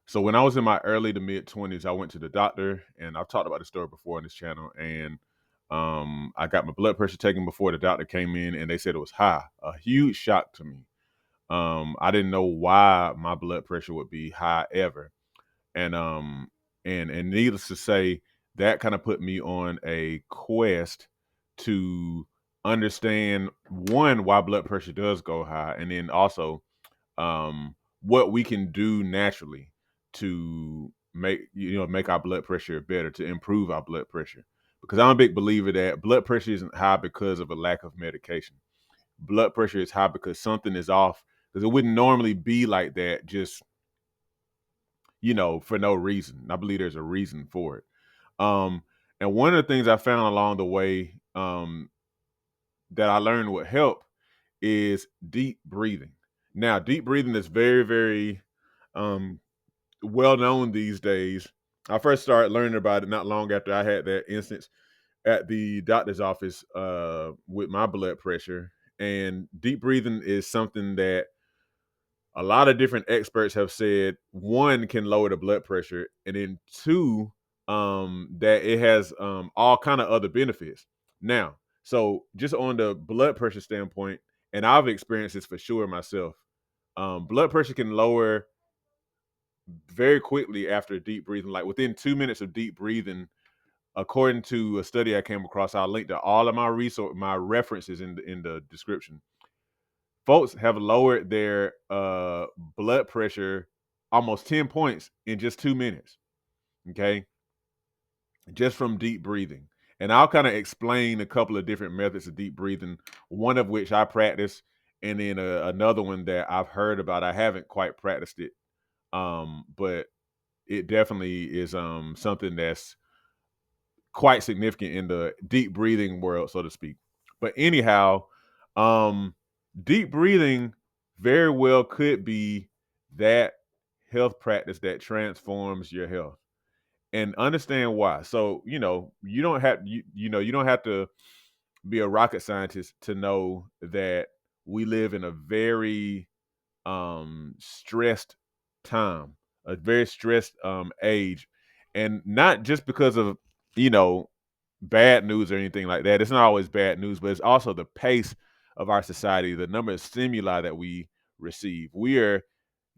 So when I was in my early to mid 20s, I went to the doctor, and I've talked about this story before on this channel. And I got my blood pressure taken before the doctor came in, and they said it was high. A huge shock to me. I didn't know why my blood pressure would be high ever, and needless to say, that kind of put me on a quest to understand, one, why blood pressure does go high, and then also um, what we can do naturally to make our blood pressure better, to improve our blood pressure. Because I'm a big believer that blood pressure isn't high because of a lack of medication. Blood pressure is high because something is off. Because it wouldn't normally be like that, just for no reason. I believe there's a reason for it. Um, and one of the things I found along the way, that I learned would help, is deep breathing. Now, deep breathing is very, very um, well known these days. I first started learning about it not long after I had that instance at the doctor's office with my blood pressure. And deep breathing is something that a lot of different experts have said, one, can lower the blood pressure, and then two, that it has all kind of other benefits. Now, so just on the blood pressure standpoint, and I've experienced this for sure myself, blood pressure can lower very quickly after deep breathing, like within 2 minutes of deep breathing. According to a study I came across, I'll link to all of my references in the description. Folks have lowered their blood pressure almost 10 points in just 2 minutes. Okay, just from deep breathing. And I'll kind of explain a couple of different methods of deep breathing, one of which I practice, and then another one that I've heard about. I haven't quite practiced it, but it definitely is something that's quite significant in the deep breathing world, so to speak. But anyhow, um, deep breathing very well could be that health practice that transforms your health. And understand why. So, you don't have you don't have to be a rocket scientist to know that we live in a very stressed time, a very stressed age. And not just because of, you know, bad news or anything like that. It's not always bad news, but it's also the pace of our society, the number of stimuli that we receive. We are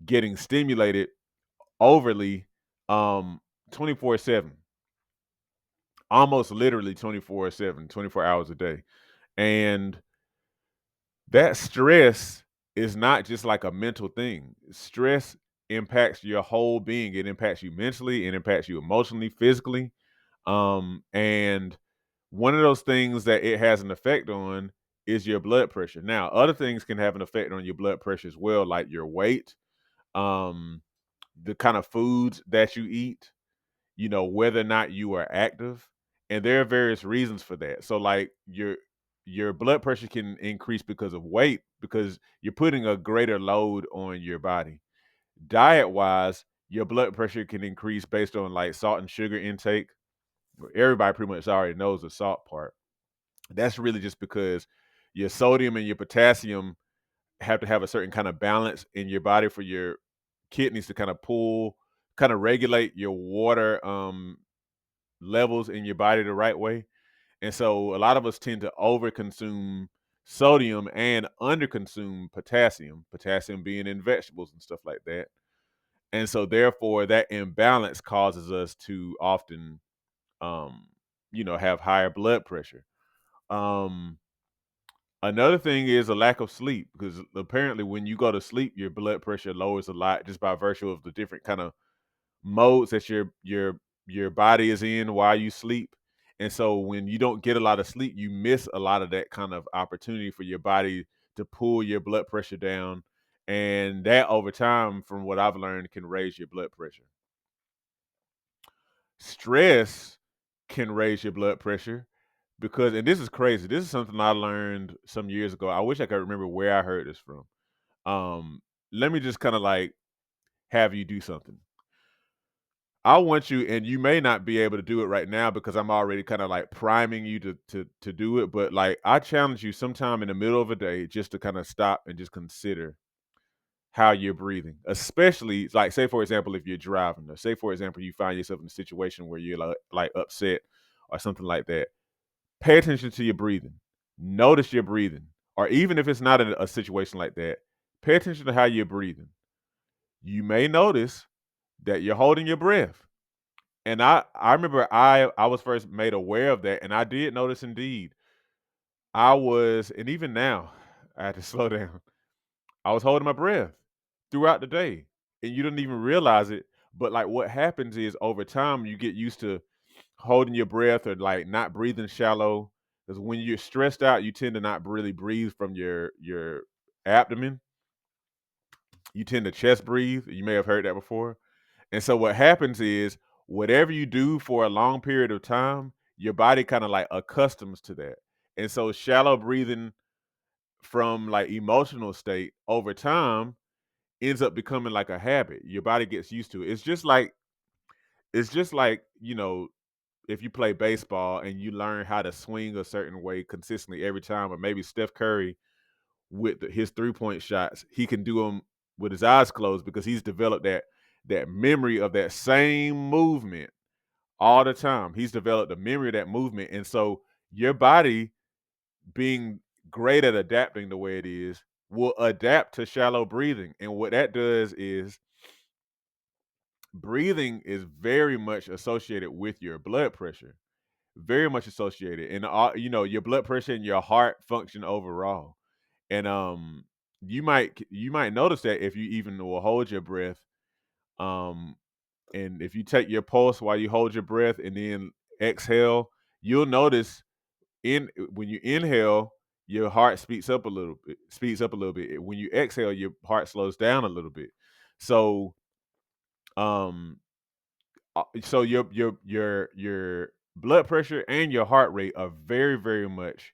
getting stimulated overly, 24/7, almost literally 24/7, 24 hours a day. And that stress is not just like a mental thing. Stress impacts your whole being. It impacts you mentally, it impacts you emotionally, physically. And one of those things that it has an effect on is your blood pressure. Now, other things can have an effect on your blood pressure as well, like your weight, um, the kind of foods that you eat, whether or not you are active. And there are various reasons for that. So like your blood pressure can increase because of weight, because you're putting a greater load on your body. Diet wise, your blood pressure can increase based on like salt and sugar intake. Everybody pretty much already knows the salt part. That's really just because your sodium and your potassium have to have a certain kind of balance in your body for your kidneys to kind of regulate your water levels in your body the right way. And so a lot of us tend to overconsume sodium and underconsume potassium being in vegetables and stuff like that. And so therefore that imbalance causes us to often have higher blood pressure. Um Another thing is a lack of sleep, because apparently when you go to sleep your blood pressure lowers a lot just by virtue of the different kind of modes that your body is in while you sleep. And so when you don't get a lot of sleep, you miss a lot of that kind of opportunity for your body to pull your blood pressure down. And that over time, from what I've learned, can raise your blood pressure. Stress can raise your blood pressure because, and this is crazy, this is something I learned some years ago. I wish I could remember where I heard this from. Um, Let me just kind of like have you do something. I want you, and you may not be able to do it right now because I'm already kind of like priming you to do it. But like I challenge you sometime in the middle of a day just to kind of stop and just consider, how you're breathing, especially like say for example if you're driving, or say for example you find yourself in a situation where you're like upset or something like that. Pay attention to your breathing. Notice your breathing, or even if it's not a situation like that, pay attention to how you're breathing. You may notice that you're holding your breath. And I remember I was first made aware of that, and I did notice indeed I was, and even now I had to slow down. I was holding my breath throughout the day, and you didn't even realize it. But like what happens is over time you get used to holding your breath or like not breathing shallow. Because when you're stressed out, you tend to not really breathe from your abdomen. You tend to chest breathe. You may have heard that before. And so what happens is whatever you do for a long period of time, your body kind of like accustoms to that. And so shallow breathing from like emotional state over time ends up becoming like a habit. Your body gets used to it. It's just like, if you play baseball and you learn how to swing a certain way consistently every time, or maybe Steph Curry with his 3-point shots, he can do them with his eyes closed because he's developed that memory of that same movement all the time. He's developed a memory of that movement, and so your body, being great at adapting the way it is, will adapt to shallow breathing. And what that does is breathing is very much associated with your blood pressure, very much associated, and your blood pressure and your heart function overall. And you might notice that if you even will hold your breath, um, and if you take your pulse while you hold your breath and then exhale, you'll notice in when you inhale, your heart speeds up a little bit. When you exhale, your heart slows down a little bit. So um so your blood pressure and your heart rate are very, very much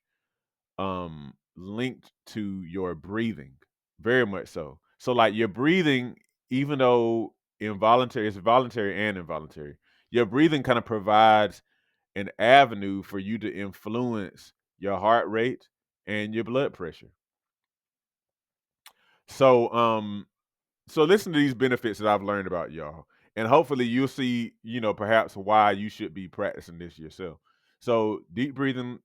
linked to your breathing, very much so. So like your breathing, even though involuntary, it's voluntary and involuntary, your breathing kind of provides an avenue for you to influence your heart rate and your blood pressure. So listen to these benefits that I've learned about y'all, and hopefully you'll see, perhaps why you should be practicing this yourself. So deep breathing,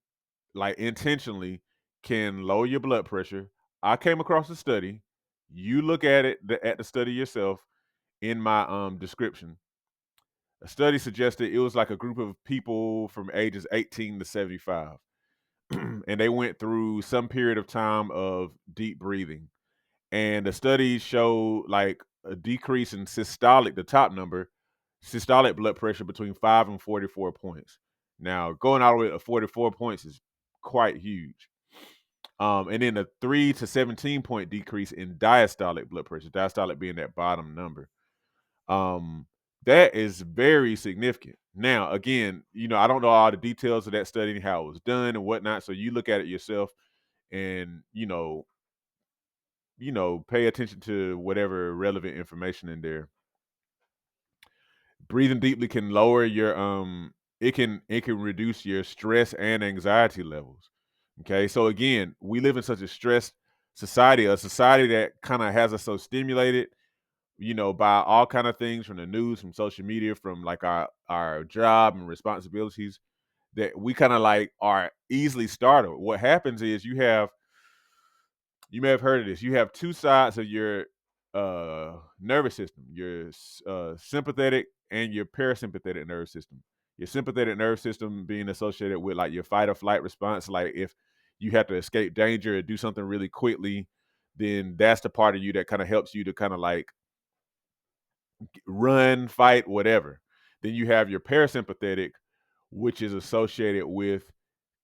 like intentionally, can lower your blood pressure. I came across a study. You look at at the study yourself in my description. A study suggested it was like a group of people from ages 18 to 75. And they went through some period of time of deep breathing. And the study showed like a decrease in systolic, the top number, systolic blood pressure between 5 and 44 points. Now, going all the way to 44 points is quite huge. And then a 3 to 17 point decrease in diastolic blood pressure, diastolic being that bottom number. Um, that is very significant. Now, again, I don't know all the details of that study and how it was done and whatnot. So you look at it yourself and, pay attention to whatever relevant information in there. Breathing deeply can lower your it can reduce your stress and anxiety levels. Okay? So again, we live in such a stressed society, a society that kind of has us so stimulated, by all kind of things from the news, from social media, from like our job and responsibilities, that we kind of like are easily startled. What happens is you may have heard of this. You have two sides of your nervous system, your sympathetic and your parasympathetic nervous system. Your sympathetic nervous system being associated with like your fight or flight response. Like if you have to escape danger or do something really quickly, then that's the part of you that kind of helps you to kind of like run, fight, whatever. Then you have your parasympathetic, which is associated with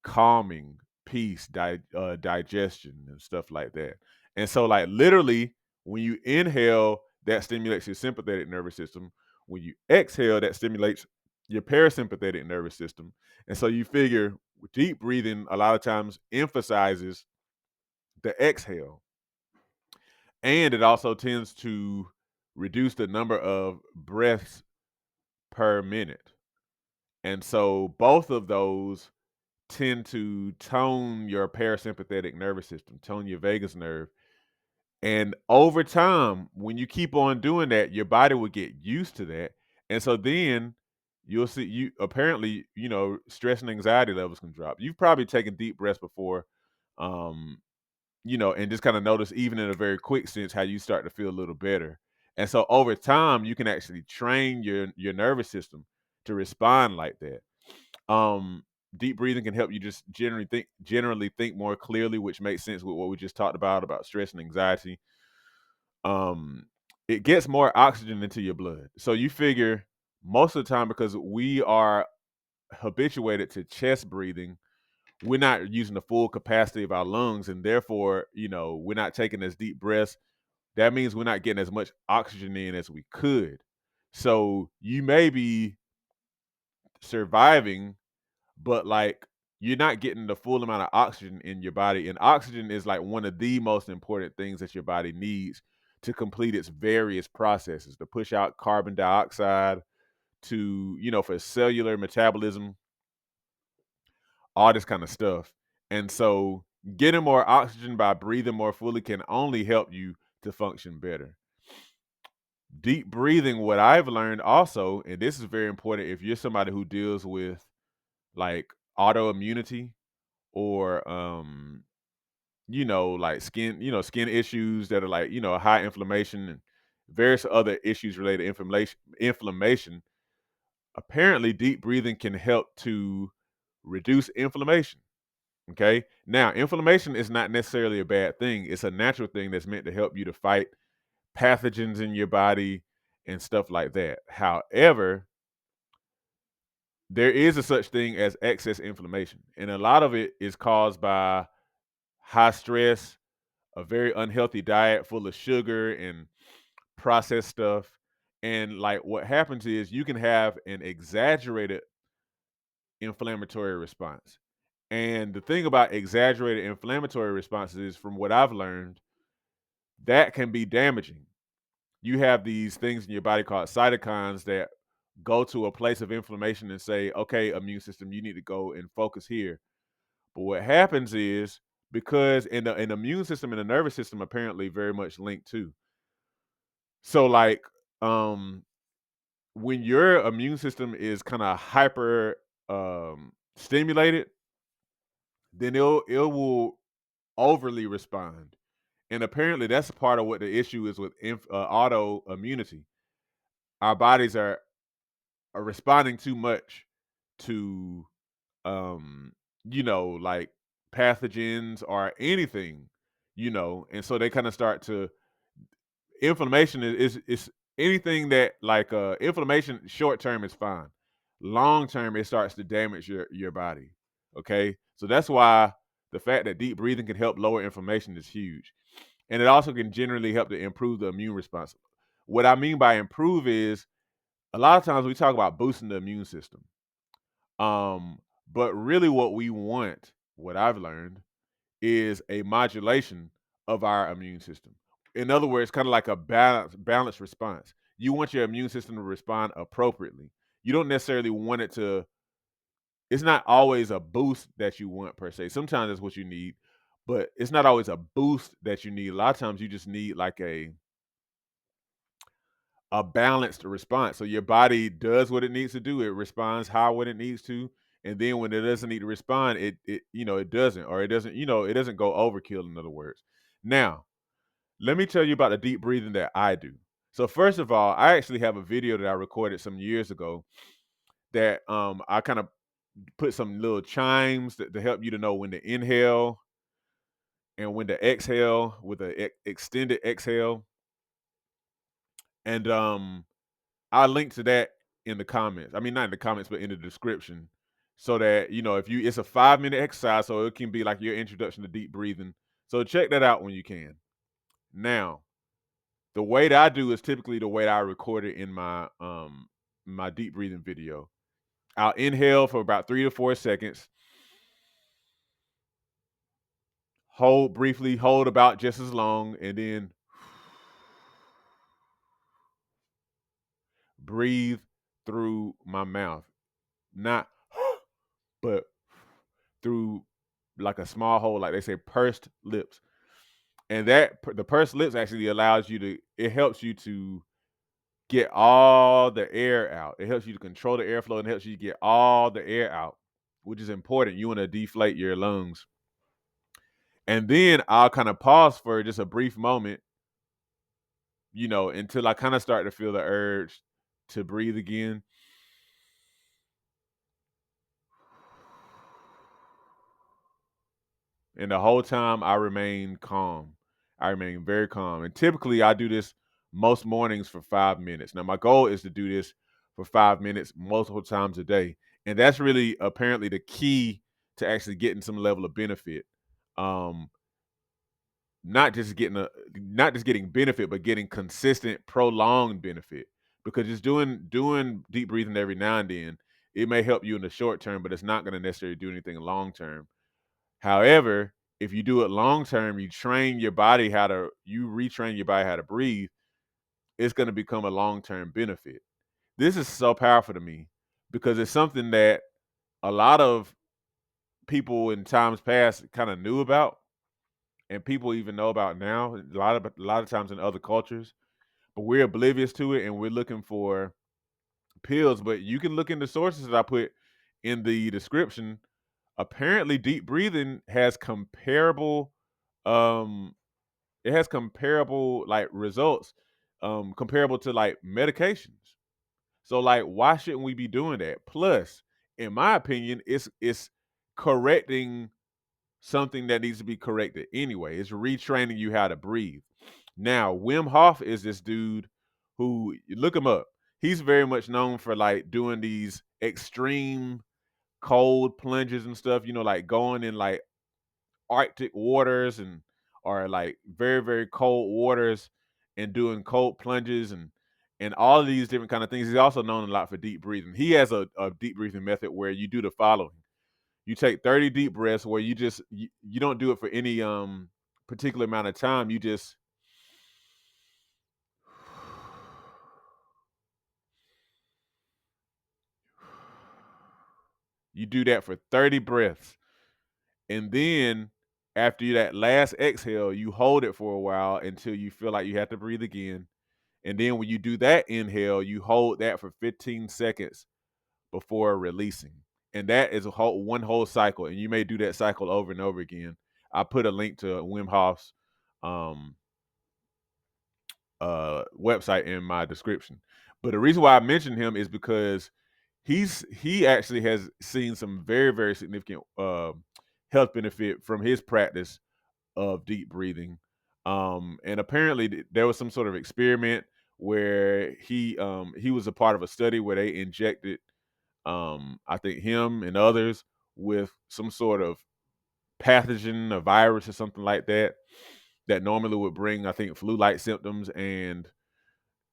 calming, peace, digestion, and stuff like that. And so, like literally, when you inhale, that stimulates your sympathetic nervous system. When you exhale, that stimulates your parasympathetic nervous system. And so, you figure deep breathing a lot of times emphasizes the exhale, and it also tends to reduce the number of breaths per minute. And so, both of those tend to tone your parasympathetic nervous system, tone your vagus nerve, And over time, when you keep on doing that, your body will get used to that. And so then you'll see you apparently, stress and anxiety levels can drop. You've probably taken deep breaths before, um, and just kind of notice even in a very quick sense how you start to feel a little better. And so over time, you can actually train your nervous system to respond like that. Um, Deep breathing can help you just generally think more clearly, which makes sense with what we just talked about stress and anxiety. um it gets more oxygen into your blood. So you figure most of the time, because we are habituated to chest breathing, we're not using the full capacity of our lungs, and therefore, we're not taking as deep breaths. That means we're not getting as much oxygen in as we could. So you may be surviving, but like you're not getting the full amount of oxygen in your body. And oxygen is like one of the most important things that your body needs to complete its various processes, to push out carbon dioxide, to, for cellular metabolism, all this kind of stuff. And so getting more oxygen by breathing more fully can only help you to function better. Deep breathing, what I've learned also, and this is very important if you're somebody who deals with like autoimmunity, or like skin issues that are like, high inflammation and various other issues related to inflammation. Apparently deep breathing can help to reduce inflammation. Okay, now inflammation is not necessarily a bad thing. It's a natural thing that's meant to help you to fight pathogens in your body and stuff like that. However, there is a such thing as excess inflammation, and a lot of it is caused by high stress, a very unhealthy diet full of sugar and processed stuff. And like what happens is you can have an exaggerated inflammatory response. And the thing about exaggerated inflammatory responses is, from what I've learned, that can be damaging. You have these things in your body called cytokines that go to a place of inflammation and say, okay, immune system, you need to go and focus here. But what happens is, because in the immune system and the nervous system apparently very much linked too. So like, um when your immune system is kind of hyper stimulated, then it will overly respond. And apparently that's part of what the issue is with autoimmunity. Our bodies are responding too much to um like pathogens or anything, and so they kind of start to inflammation is anything that like inflammation short term is fine. Long term it starts to damage your body. Okay? So that's why the fact that deep breathing can help lower inflammation is huge. And it also can generally help to improve the immune response. What I mean by improve is, a lot of times we talk about boosting the immune system. Um but really what we want, what I've learned, is a modulation of our immune system. In other words, kind of like a balanced response. You want your immune system to respond appropriately. You don't necessarily want it to. It's not always a boost that you want per se. Sometimes that's what you need, but it's not always a boost that you need. A lot of times you just need like a balanced response. So your body does what it needs to do. It responds how what it needs to, and then when it doesn't need to respond, it doesn't, or it doesn't, it doesn't go overkill. In other words, now let me tell you about the deep breathing that I do. So first of all, I actually have a video that I recorded some years ago that I kind of put some little chimes to help you to know when to inhale and when to exhale with an extended exhale. And I link to that in the comments. I mean, not in the comments, but in the description, so that if you, it's a 5-minute exercise, so it can be like your introduction to deep breathing. So check that out when you can. Now, the way that I do is typically the way that I record it in my deep breathing video. I'll inhale for about 3 to 4 seconds, hold briefly, hold about just as long, and then breathe through my mouth. Not but through like a small hole, like they say, pursed lips. And the pursed lips actually allows you to, it helps you to get all the air out. It helps you to control the airflow and helps you get all the air out, which is important. You want to deflate your lungs. And then I'll kind of pause for just a brief moment, until I kind of start to feel the urge to breathe again. And the whole time I remain calm. I remain very calm. And typically I do this most mornings for 5 minutes. Now, my goal is to do this for 5 minutes multiple times a day. And that's really apparently the key to actually getting some level of benefit. Um, not just getting benefit, but getting consistent, prolonged benefit. Because just doing deep breathing every now and then, it may help you in the short term, but it's not going to necessarily do anything long term. However, if you do it long term, you retrain your body how to breathe, it's going to become a long term benefit. This is so powerful to me because it's something that a lot of people in times past kind of knew about, and people even know about now. A lot of times in other cultures, but we're oblivious to it, and we're looking for pills. But you can look into sources that I put in the description. Apparently, deep breathing has comparable um it has comparable like results, comparable to like medications. So like, why shouldn't we be doing that? Plus, in my opinion, it's correcting something that needs to be corrected anyway. It's retraining you how to breathe. Now, Wim Hof is this dude who, you look him up. He's very much known for like doing these extreme cold plunges and stuff, like going in like Arctic waters and or like very, very cold waters and doing cold plunges and all of these different kind of things. He's also known a lot for deep breathing. He has a deep breathing method where you do the following. You take 30 deep breaths where you don't do it for any particular amount of time. You do that for 30 breaths. And then after that last exhale, you hold it for a while until you feel like you have to breathe again. And then when you do that inhale, you hold that for 15 seconds before releasing. And that is one whole cycle. And you may do that cycle over and over again. I put a link to Wim Hof's um, website in my description. But the reason why I mentioned him is because he actually has seen some very, very significant health benefit from his practice of deep breathing. And apparently there was some sort of experiment where he was a part of a study where they injected I think him and others with some sort of pathogen, a virus or something like that, that normally would bring, I think, flu-like symptoms. And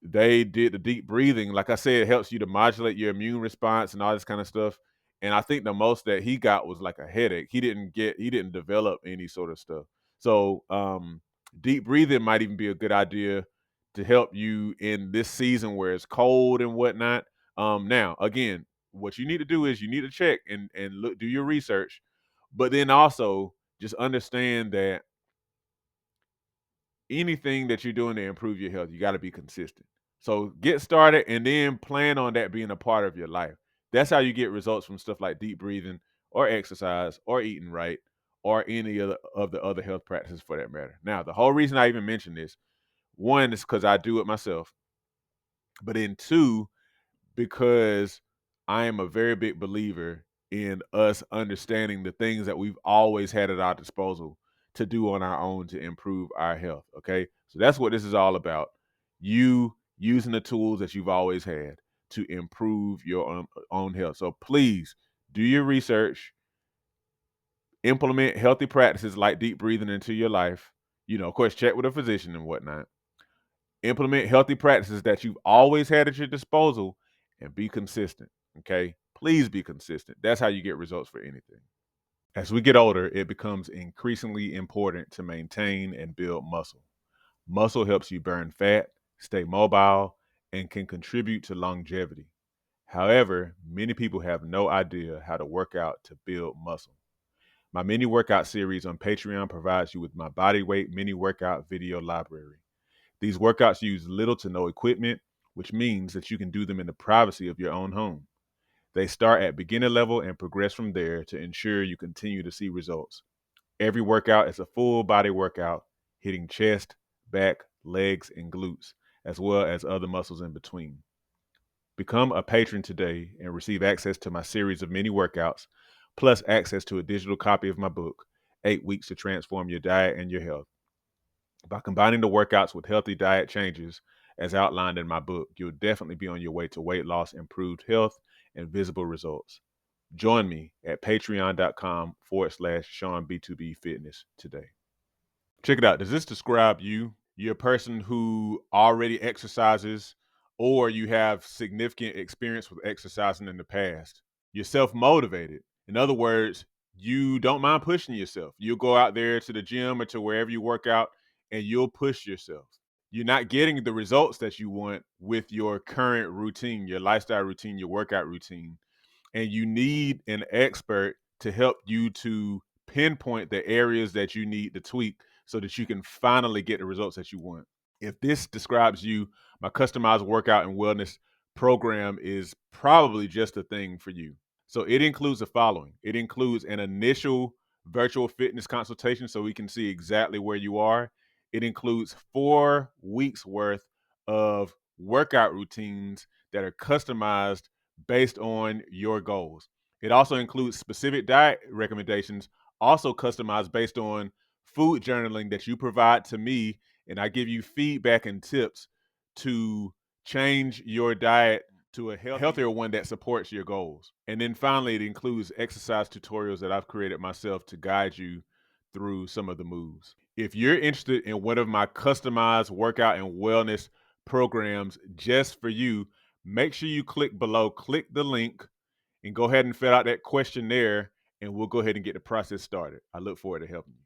they did the deep breathing. Like I said, it helps you to modulate your immune response and all this kind of stuff. And I think the most that he got was like a headache. He didn't develop any sort of stuff. So deep breathing might even be a good idea to help you in this season where it's cold and whatnot. Now, again, what you need to do is you need to check and look, do your research, but then also just understand that anything that you're doing to improve your health, you got to be consistent. So get started and then plan on that being a part of your life. That's how you get results from stuff like deep breathing or exercise or eating right or any of the other health practices for that matter. Now, the whole reason I even mention this, one is because I do it myself, but then two, because I am a very big believer in us understanding the things that we've always had at our disposal to do on our own to improve our health. Okay. So that's what this is all about. You using the tools that you've always had to improve your own health. So please do your research, implement healthy practices like deep breathing into your life. Of course, check with a physician and whatnot. Implement healthy practices that you've always had at your disposal and be consistent. Okay. Please be consistent. That's how you get results for anything. As we get older, it becomes increasingly important to maintain and build muscle. Muscle helps you burn fat, stay mobile, and can contribute to longevity. However, many people have no idea how to work out to build muscle. My mini workout series on Patreon provides you with my body weight mini workout video library. These workouts use little to no equipment, which means that you can do them in the privacy of your own home. They start at beginner level and progress from there to ensure you continue to see results. Every workout is a full body workout, hitting chest, back, legs, and glutes, as well as other muscles in between. Become a patron today and receive access to my series of mini workouts, plus access to a digital copy of my book, 8 Weeks to Transform Your Diet and Your Health. By combining the workouts with healthy diet changes, as outlined in my book, you'll definitely be on your way to weight loss, improved health, and visible results. Join me at patreon.com/Sean B2B Fitness today. Check it out. Does this describe you? You're a person who already exercises, or you have significant experience with exercising in the past. You're self motivated. In other words, you don't mind pushing yourself. You'll go out there to the gym or to wherever you work out and you'll push yourself. You're not getting the results that you want with your current routine, your lifestyle routine, your workout routine, and you need an expert to help you to pinpoint the areas that you need to tweak so that you can finally get the results that you want. If this describes you, my customized workout and wellness program is probably just a thing for you. So it includes the following. It includes an initial virtual fitness consultation so we can see exactly where you are. It includes 4 weeks worth of workout routines that are customized based on your goals. It also includes specific diet recommendations, also customized based on food journaling that you provide to me, and I give you feedback and tips to change your diet to a healthier one that supports your goals. And then finally, it includes exercise tutorials that I've created myself to guide you through some of the moves. If you're interested in one of my customized workout and wellness programs just for you, make sure you click below, click the link, and go ahead and fill out that questionnaire, and we'll go ahead and get the process started. I look forward to helping you.